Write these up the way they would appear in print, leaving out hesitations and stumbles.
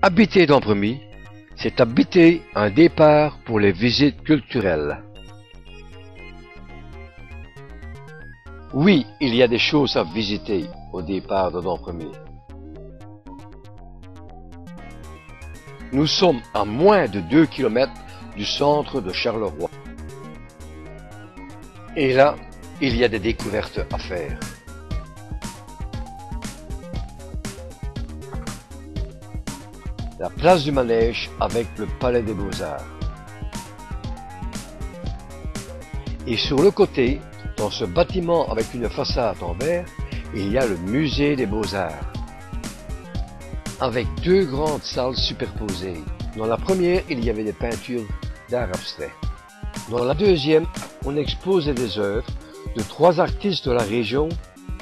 Habiter Dompremy, c'est habiter un départ pour les visites culturelles. Oui, il y a des choses à visiter au départ de Dompremy. Nous sommes à moins de 2 km du centre de Charleroi. Et là, il y a des découvertes à faire. La place du Manège avec le Palais des Beaux-Arts. Et sur le côté, dans ce bâtiment avec une façade en verre, il y a le Musée des Beaux-Arts. Avec deux grandes salles superposées. Dans la première, il y avait des peintures d'art abstrait. Dans la deuxième, on exposait des œuvres de trois artistes de la région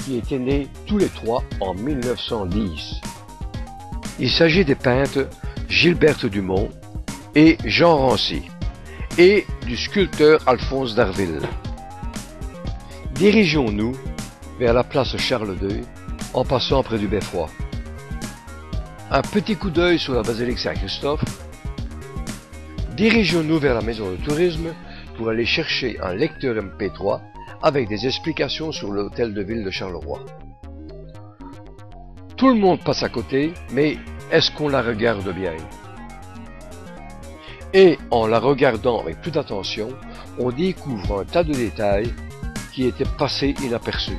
qui étaient nés tous les trois en 1910. Il s'agit des peintres Gilberte Dumont et Jean Rancy et du sculpteur Alphonse d'Arville. Dirigeons-nous vers la place Charles II en passant près du beffroi. Un petit coup d'œil sur la basilique Saint-Christophe. Dirigeons-nous vers la maison de tourisme pour aller chercher un lecteur MP3 avec des explications sur l'hôtel de ville de Charleroi. Tout le monde passe à côté, mais est-ce qu'on la regarde bien? Et en la regardant avec plus d'attention, on découvre un tas de détails qui étaient passés inaperçus.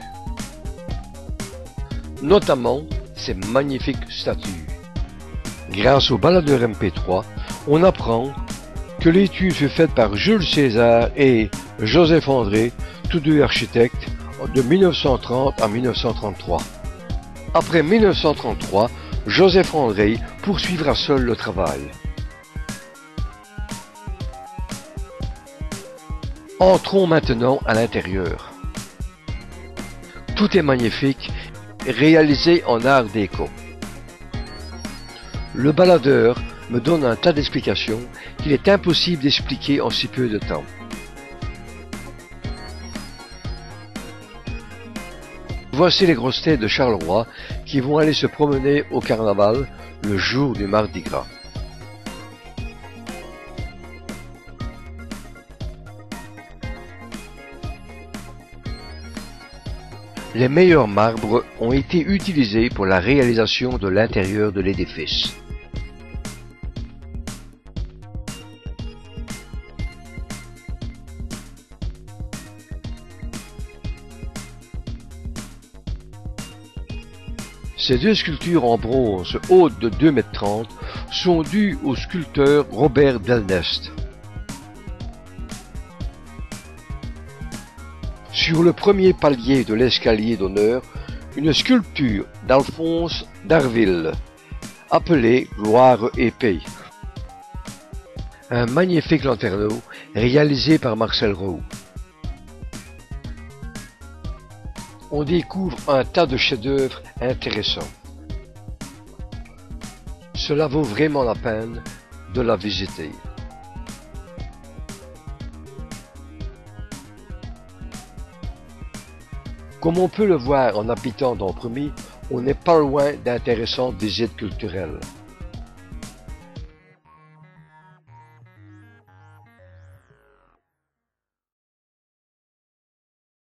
Notamment ces magnifiques statues. Grâce au baladeur MP3, on apprend que l'étude fut faite par Jules César et Joseph André, tous deux architectes, de 1930 à 1933. Après 1933, Joseph André poursuivra seul le travail. Entrons maintenant à l'intérieur. Tout est magnifique, réalisé en art déco. Le baladeur me donne un tas d'explications qu'il est impossible d'expliquer en si peu de temps. Voici les grosses têtes de Charleroi qui vont aller se promener au carnaval le jour du Mardi Gras. Les meilleurs marbres ont été utilisés pour la réalisation de l'intérieur de l'édifice. Ces deux sculptures en bronze hautes de 2,30 m sont dues au sculpteur Robert Delnest. Sur le premier palier de l'escalier d'honneur, une sculpture d'Alphonse d'Arville, appelée Gloire épée. Un magnifique lanterneau réalisé par Marcel Roux. On découvre un tas de chefs-d'œuvre intéressants. Cela vaut vraiment la peine de la visiter. Comme on peut le voir en habitant Dompremy, on n'est pas loin d'intéressantes visites culturelles.